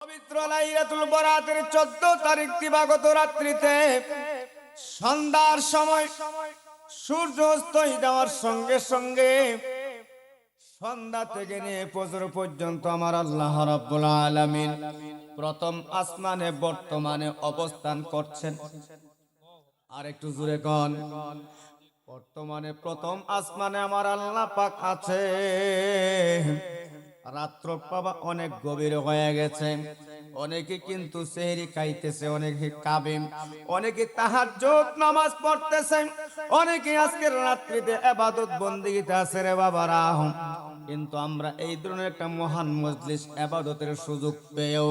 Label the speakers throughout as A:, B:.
A: পবিত্র লাইলাতুল বরাতের 14 তারিখ দিবাগত রাত্রিতে সন্ধ্যার সময় সূর্য অস্ত যাওয়ার সঙ্গে সঙ্গে সন্ধ্যা থেকে নিয়ে ফজর পর্যন্ত আমার আল্লাহ রাব্বুল আলামিন প্রথম আসমানে বর্তমানে অবস্থান করছেন। আর একটু জোরে কোন, বর্তমানে প্রথম আসমানে আমার আল্লাহ পাক আছে। রাত্র বাবা অনেক গভীর হয়ে গেছে, অনেকে কিন্তু সেহরি খাইতেছে, অনেকে কাবিম, অনেকে তাহাজ্জুদ নামাজ পড়তেছে, অনেকে আজকের রাত্রিতে ইবাদত বন্দেগীতে আছে রে বাবারা। কিন্তু আমরা এই ধরনের একটা মহান মজলিস ইবাদতের সুযোগ পেয়েও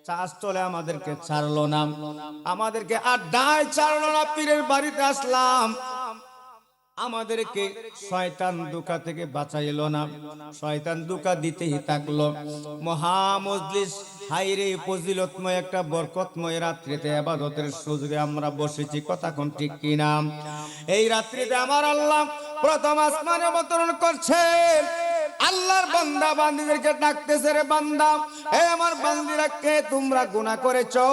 A: চাষ চলে আমাদেরকে ছাড়লো না, আমাদেরকে আড্ডায় ছাড়লো না। পীরের বাড়িতে আসলাম, আমাদেরকে শয়তান ধোঁকা থেকে বাঁচাইলো না, শয়তান ধোঁকা দিতেই থাকলো। মহা মজলিস, হাইরে ফজিলতময় একটা বরকতময় রাত্রিতে ইবাদতের সুযোগে আমরা বসেছি, কথা কোন ঠিক কিনা? এই রাত্রিতে আমার আল্লাহ প্রথম আসমানে অবতরণ করছে। আল্লাহর বান্দা বান্দীদেরকে ডাকতেছে, রে বান্দা, হে আমার বান্দীরা, কে তোমরা গুনাহ করেছো,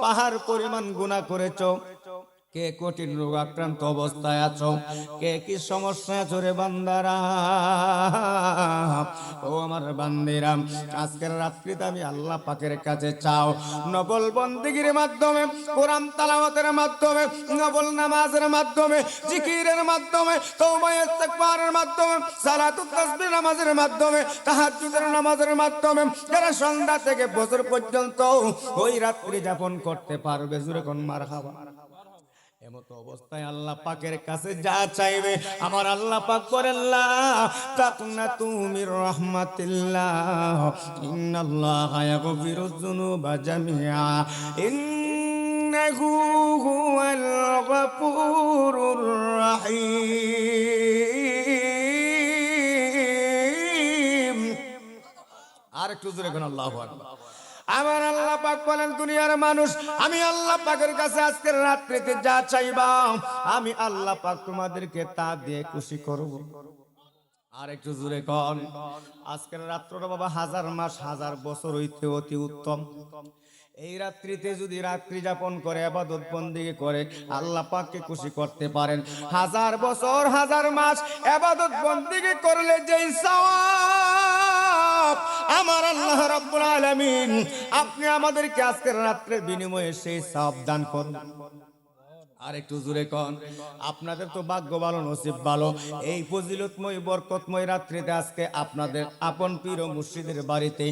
A: পাহাড় পরিমাণ গুনাহ করেছো? কে কঠিন রোগ আক্রান্ত অবস্থায় আছো? কে কি সমস্যা আছো রে বান্দারা? ও আমার বান্দিরা, আজকের রাত্রিতে আমি আল্লাহ পাকের কাছে চাও নফল বন্দেগীর মাধ্যমে, কোরআন তেলাওয়াতের মাধ্যমে, নফল নামাজের মাধ্যমে, জিকিরের মাধ্যমে, তওবা ইস্তিগফারের মাধ্যমে, সালাতুত তাসবিহ নামাজের মাধ্যমে, তাহাজ্জুদের নামাজের মাধ্যমে যারা সন্ধ্যা থেকে ফজর পর্যন্ত ওই রাত্রি যাপন করতে পারবে, জোরে কোন মারহাবা। এমত অবস্থায় আল্লাহ পাকের কাছে যা চাইবে আমার আল্লাহ পাক বলেন, লা তাকনাতু মির রাহমাতিল্লাহ, ইন্নাল্লাহা ইয়াগফিরুয যুনুবা জামিআ, ইন্নাহু হুয়াল গফুরুর রাহিম। আর একটু জোরে কোন আল্লাহু আকবার। আমার আল্লাহ পাক বলেন, দুনিয়ার মানুষ, আমি আল্লাহ পাকের কাছে আজকের রাত্রিতে যা চাইবা আমি আল্লাহ পাক তোমাদেরকে তা দিয়ে খুশি করব। আর একটু জোরে কোন, আজকের রাত্রটা বাবা হাজার মাস হাজার বছর হইতে অতি উত্তম। এই রাত্রিতে যদি রাত্রি যাপন করে ইবাদত বন্দেগী করে আল্লাহ পাককে খুশি করতে পারেন, হাজার বছর হাজার মাস ইবাদত বন্দেগী করলে যেই সওয়াব আমার আল্লাহ রাব্বুল আলামিন আপনি আমাদেরকে আজকের রাত্রের বিনিময়ে সেই সওয়াব দান করুন। আর একটু জোরে কোন, আপনাদের তো ভাগ্য ভালো, নসিব ভালো, এই ফজিলতময় বরকতময় রাত্রিতে আজকে আপনাদের আপন পীর ও মুর্শিদের বাড়িতে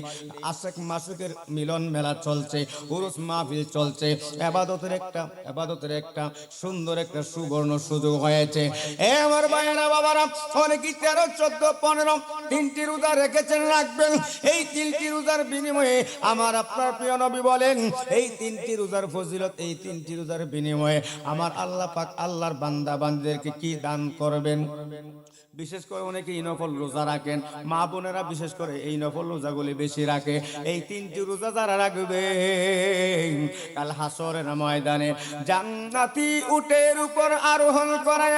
A: আশিক মাসুকের মিলন মেলা চলছে, উরুস মাহফিল চলছে, ইবাদতের একটা সুন্দর একটা সুবর্ণ সুযোগ হয়েছে। এ আমার ভাইয়েরা বাবারা, অনেকে 13, 14, 15 তিনটি রোজা রেখেছেন, রাখবেন। এই তিনটি রোজার বিনিময়ে আমার আপনার প্রিয় নবী বলেন, এই তিনটি রোজার ফজিলত, এই তিনটি রোজার বিনিময়ে আমার আল্লাহ পাক আল্লাহর বান্দা বান্দীদেরকে কি দান করবেন। বিশেষ করে অনেকে এই নফল রোজা রাখেন, মা বোনেরা বিশেষ করে এই নফল রোজাগুলি বেশি রাখে। এই তিনটি রোজা যারা রাখবে কাল হাসরের ময়দানে জান্নাতি উটের উপর আরোহণ করায়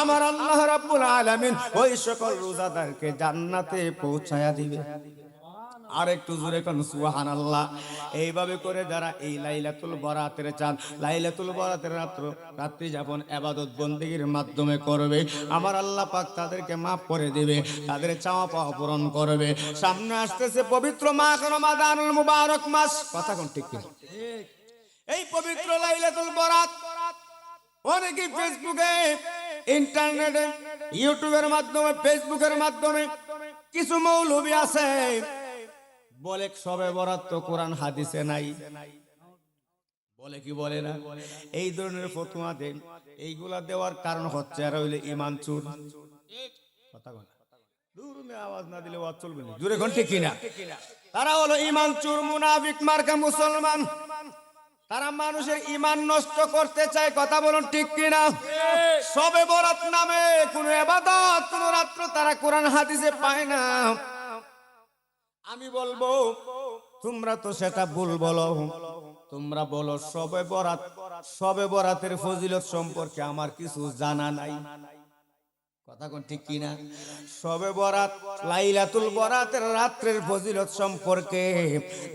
A: আমার আল্লাহ রাব্বুল আলামিন ওই সকল রোজাদারকে জান্নাতে পৌঁছায়া দিবে। আর একটু জোরে কোন সুবহানাল্লাহ। এইভাবে করে যারা এই লাইলাতুল বরাতের চাঁদ, লাইলাতুল বরাতের রাত্রি যাপন ইবাদত বন্দেগীর মাধ্যমে করবে আমার আল্লাহ পাক তাদেরকে মাফ করে দিবে, তাদের চাওয়া পাওয়া পূরণ করবে। সামনে আসতেছে পবিত্র মাহ রমাদানুল মুবারক মাস, কথা কোন ঠিক কিনা? এই পবিত্র লাইলাতুল বরাত অনেকে ফেসবুকে, ইন্টারনেটে, ইউটিউবের মাধ্যমে, ফেসবুকের মাধ্যমে কিছু মৌলবী আছে বলে সবে বরাত তো কোরআন হাদিসে নাই, বলে কি বলে না? এই ধরনের ফতোয়া দেন। এইগুলা দেওয়ার কারণ হচ্ছে আর হইলে ঈমান চুর, কথা বলে দূর মে আওয়াজ না দিলে ওয়াজ চলবে না, জোরে কোন ঠিক কিনা? তারা হলো ঈমান চুর, মুনাফিক মার্কা মুসলমান, তারা মানুষের ঈমান নষ্ট করতে চায়, কথা বলুন ঠিক কিনা? সবে বরাত নামে কোন ইবাদত, কোন রাত্র তারা কোরআন হাদিসে পায় না। আমি বলবো তোমরা তো সেটা ভুল বলো, তোমরা বলো সবে বরাতের ফজিলত সম্পর্কে আমার কিছু জানা নাই, কথা কোন ঠিক কিনা? শবে বরাত, লাইলাতুল বরাতের রাত্রের ফজিলত সম্পর্কে,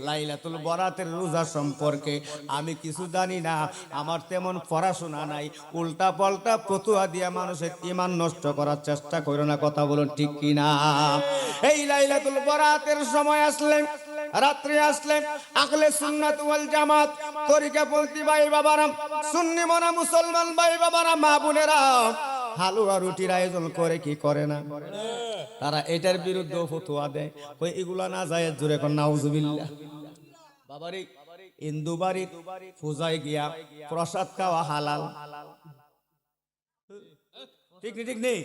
A: লাইলাতুল বরাতের রোজা সম্পর্কে আমি কিছু জানি না, আমার তেমন পড়াশোনা নাই, উল্টা পাল্টা ফতুয়া দিয়া মানুষের ঈমান নষ্ট করার চেষ্টা করো না। কথা বলুন ঠিক কিনা? এই লাইলাতুল বরাতের সময় আসলে, রাত্রি আসলে, আহলে সুন্নাত ওয়াল জামাত তরিকাপন্থী ভাই বাবারা, সুন্নি মনা মুসলমান ভাই বাবারা, মা বোনেরা হালুয়া রুটির আয়োজন করে কি করে না? তারা এটার বিরুদ্ধে ফতোয়া দেয়, কই এগুলা না যায়, জোরে কোন নাউজুবিল্লাহ। বাবারে হিন্দু বাড়ি পূজায় গিয়া প্রসাদ খাওয়া হালাল, ঠিক নেই? ঠিক নেই?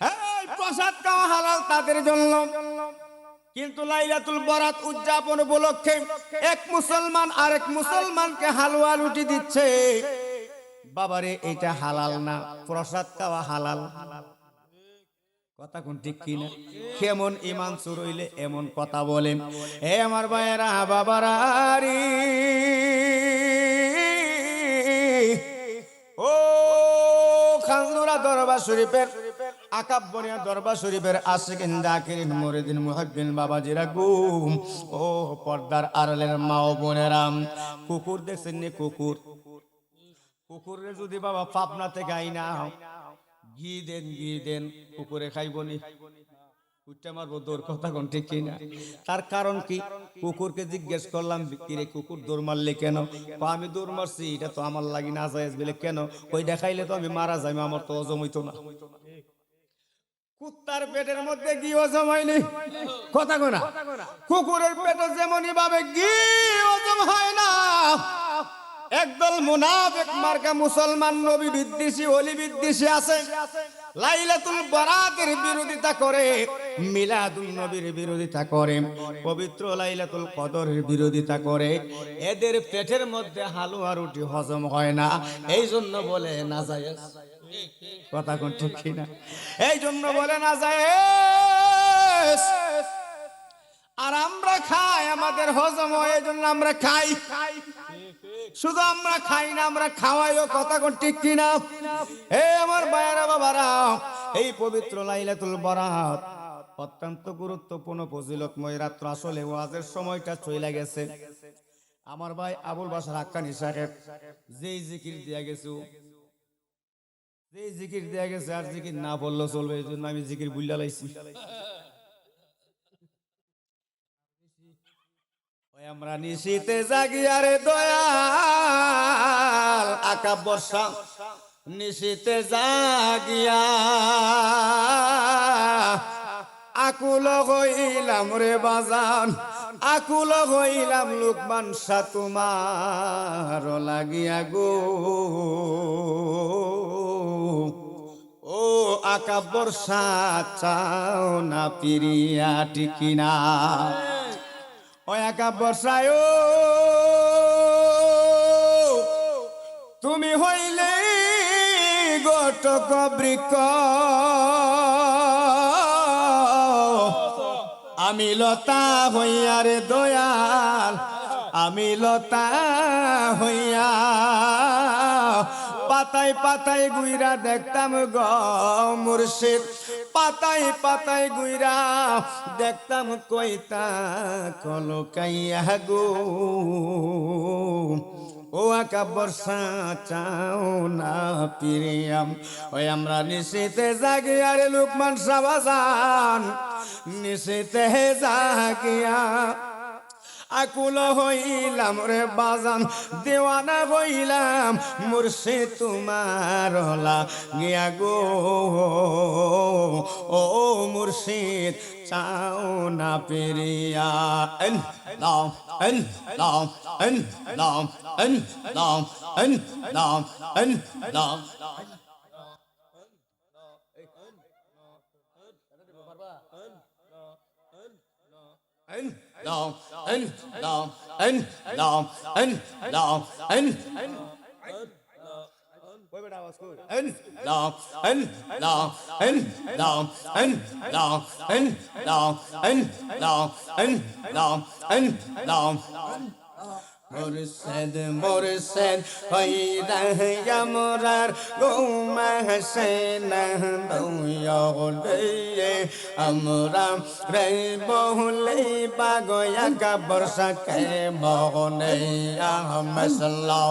A: এই প্রসাদ খাওয়া হালাল তাদের জন্য, কিন্তু লাইলাতুল বরাত উদযাপন উপলক্ষে এক মুসলমান আরেক মুসলমানকে হালুয়া রুটি দিচ্ছে, বাবারে এটা হালাল না, প্রসাদ খাওয়া হালাল। কথা কোন ঠিক কিনা? কেমন ঈমান চুর হইলে এমন কথা বলেন? হে আমার ভাইয়েরা বাবারা রে, ও খানজুরা দরবার শরীফের, আকাব্বনিয়া দরবার শরীফের আশিকিন জাকিরিন মুরিদিন মুহিব্বিন বাবাজিরা গুম, ও পর্দার আড়ালের মা ও বোনেরা, কুকুর দেখছেন নি? কুকুর, কুকুরে যদি বাবা পাবনা থেকে আইনা ঘি দেন, ঘি দেন, কুকুরে খাইবনি, উঠতে মারবো দৌড়। কথা কোন ঠিক কিনা? তার কারণ কি? কুকুরকে জিজ্ঞেস করলাম, কিরে কুকুর দৌড় মারলে কেন? আমি দৌড় মারছি, এটা তো আমার লাগি না যায় বলে। কেন? কই দেখাইলে তো আমি মারা যাই, আমার তো হজম হইতো না। কুত্তার পেটের মধ্যে ঘি হজম হয়নি, কথা কোনা? কুকুরের পেটে যেমনই ভাবে ঘি হজম হয় না, একদল মুনাফিক মার্কা মুসলমান নবী বিদ্বেষী, ওলি বিদ্বেষী আছে, লাইলাতুল বরাতের বিরোধিতা করে, মিলাদুন নবীর বিরোধিতা করে, পবিত্র লাইলাতুল কদরের বিরোধিতা করে। এদের পেটের মধ্যে হালুয়া রুটি হজম হয় না, এই জন্য বলে না যায়। কথা কোন ঠিক কিনা? এই জন্য বলে না যায়। আর আমরা খাই, আমাদের হজম হয়, এই জন্য আমরা খাই। শুধু আমরা খাই না, আমরা খাওয়াইও। কথা কোন ঠিক কিনা? হে আমার ভাইয়েরা বাবারা, এই পবিত্র লাইলাতুল বরাত অত্যন্ত গুরুত্বপূর্ণ ফজিলতময় রাত্র। আসলে ওয়াজের সময়টা চলে গেছে। আমার ভাই আবুল বাশার হাক্কানি সাহেব যেই জিকির দিয়া গেছে, যেই জিকির দিয়া গেছে, আর জিকির না বললেও চলবে, এই জন্য আমি জিকির বুইলা লাইছি। আমরা নিশীতে জাগি আরে দয়াল, আকাব বর্ষা নিশীতে জাগিয়া আকুল হইলাম রে বাজান, আকুল হইলাম লুকমান শাহ তোমার লাগিয়া গো। ও আকাব বর্ষা চাও না পিরিয়া, টিকিনা? ও একা বর্ষায় তুমি হইলে গটক বৃক্ষ, আমি লতা হইয়া রে দয়াল, আমি লতা হইয়া পাতায় পাতায় গুইরা দেখতাম গো মুর্শিদ, পাতায় পাতায় গুইরা দেখতাম কইতা কলকাইয়া গো। ও আকা বর্ষা চাও না পিরিয়াম, ওই আমরা নিশীতে জাগি আরে লুকমান শাহ বাজান, নিশীতে জাগিয়া আকুল হইলাম রে বাজান, দেওয়ানা হইলাম মুর্শিদ তোমার লাগিয়া গো। ও মুর্শিদ চাও না পেরিয়া, নাও নাও নাও নাও নাও নাও। মুর্শিদ মুর্শিদ হইরা আমরার গোমা হাসেন দৌয়ে আমরা রে বহুলে বাগয়া কবর সকে মনে আহমসাল্লাহ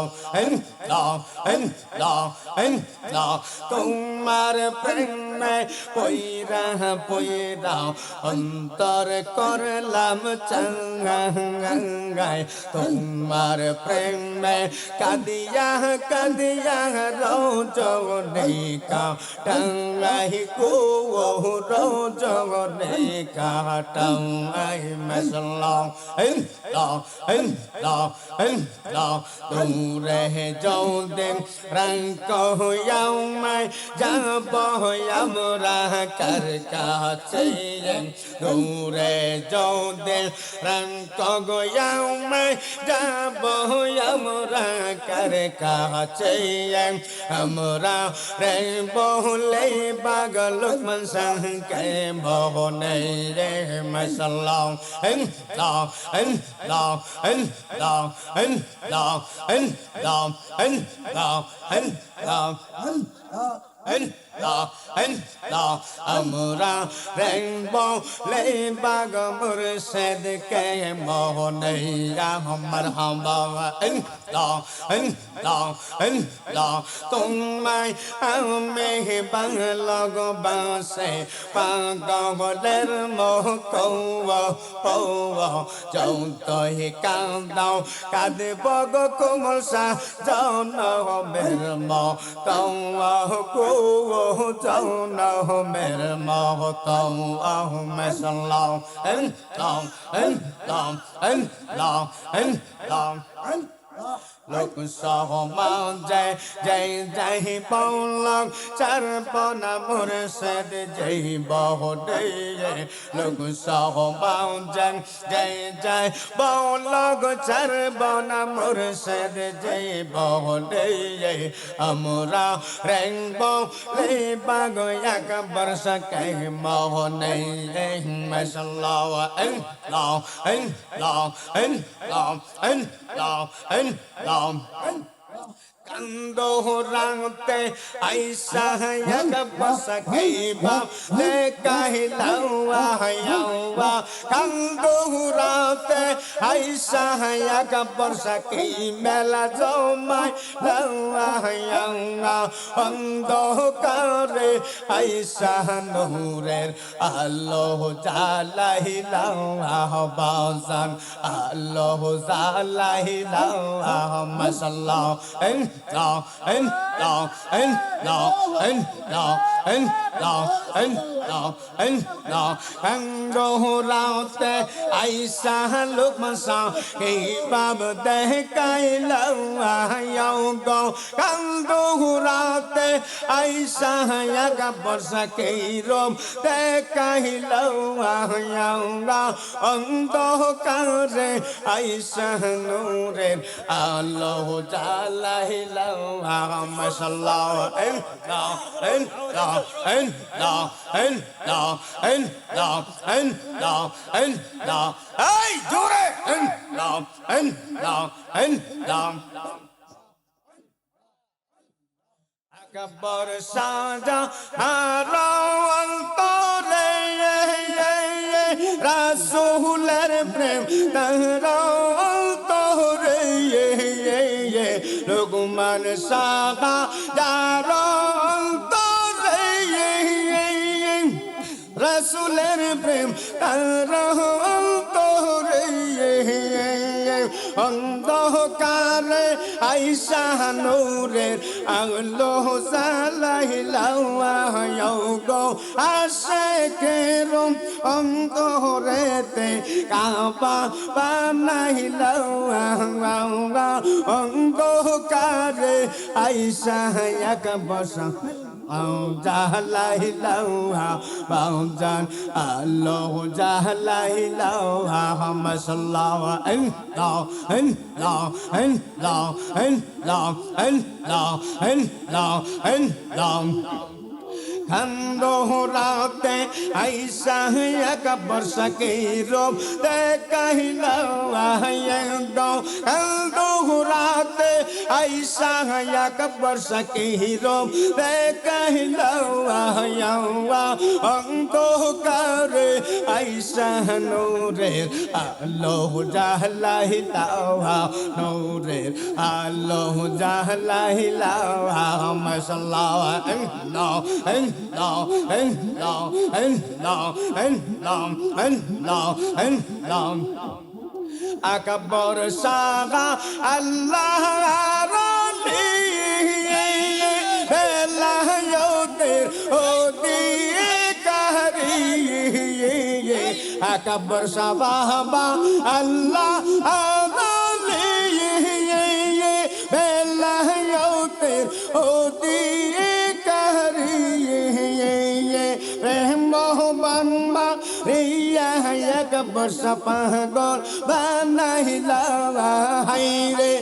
A: তোমার প্রেমে পইরা পইরা অন্তর করলাম চাঙ্গাই তোমার প্রেমে কাদিয়া কাদিয়া রোজনে কাটাই গো রোজনে কাটাই মসল্লাহ দূরে যাও দেন রঙ্গ হইয়ামাই যাব আমরা কার কাছে দূরে যাও দেন রঙ্গ হইয়ামাই যাব আমরা কার কাছে আমরা রে বহলে পাগল মনসকে বহনে রে মসল্লাহ আমরা রেঙ্গো লে বাগ মুর্শিদ কে মোহনে আমার হামবা তোমায় আমি বাংলগ বাসে পাগলের মোহ কৌ চৌতই কান্দাও কাঁদব গো কোমল সা জন মের মো কৌ জন মের মোহ কৌ মসল্লাহ লোক সহমান জয় জয় জয় পৌলক চরপনা মুর্শিদ জয় বহুদে লোক সহমান জয় জয় জয় পৌলক চরপনা মুর্শিদ জয় বহুদে আমরা রেঙ্গ লে বাগয়া কবর সকে মোহনে মসল্লাহ কান্দো রাতে আইসা বসকেবা দেখাইলাওয়া হায়াওয়া কান্দো রাতে আইসা বসকে মেলা জমাই লাওয়া হায়াওয়া অন্ধকারে আইসা নূরের আলো জ্বালাইলাওয়া বাজান আলো জ্বালাইলাওয়া মাশাআল্লাহ রাতে আইসা লোক মসা এই বাব দেখাইলাও গো কান্দো রাতে আইসা কবর সকে রোম দেখাইলাও অন্ধকারে আইসা নূরের আলো জ্বালাইলাও মাশাআল্লাহ এই জোরে কবর সাজা অন্তরে রাসূলের প্রেম তারা অন্তরে লোকমান সাহা যার অন্তরে রাসূলের প্রেম তারা অন্তরে অন্ধকারে আইসা নূরের আলো জ্বালাইলাও গো আশিকেরম অন্তরেতে কাবা বানাইলাও অন্ধকারে আইসা কবর জ্বালাইলাও বাউজান আলো জ্বালাইলাও মাশাআল্লাহ खंडोराते ऐसा एक वर्ष के रूप ते कहलो आयंदो खंडोराते ऐसा एक वर्ष के रूप ते कहलो आयंवा अंधकार ऐसा नूरे आलो जहला हिलावा नूरे आलो जहला हिलावा मसल्लावा আকবর সাগা আল্লাহ আকবর সাবাবা আল্লাহ बरसा पागल बनाइला हाय रे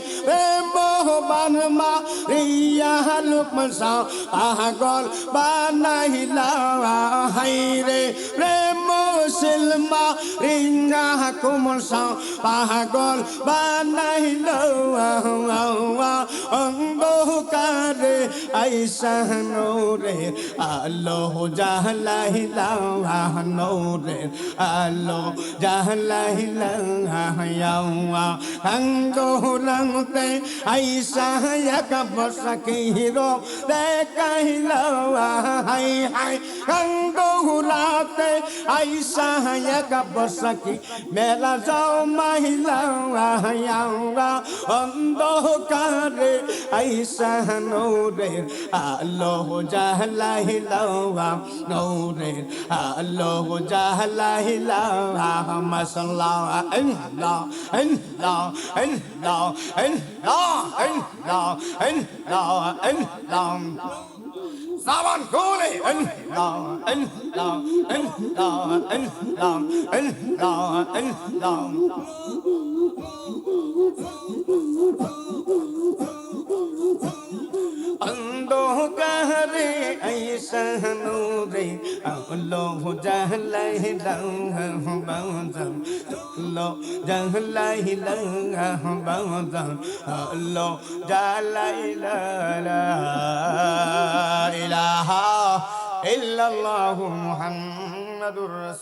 A: मोहबन मा रिया लुकमन सा पागल बनाइला हाय रे मुसलमा रिया कुमन सा पागल बनाइला अंधकार ऐसा नूरे आलो जहलाइला नूरे आलो जहलाइला अंगोरंगते ऐसा एक वर्ष की हीरो दे कहलो हाय हाय अंगोराते ऐसा एक वर्ष की मेरा जाओ महिला अंधकार ऐसा नूरे आलो जहलाइला नूरे आलो जहलाइला मसल्ला Saban kule अंधकार ऐसा नूरे आलो जहलाइला लो जहलाइला लो जहलाइला ला इलाहा इल्लल्लाहु मुहम्मदुर रसूल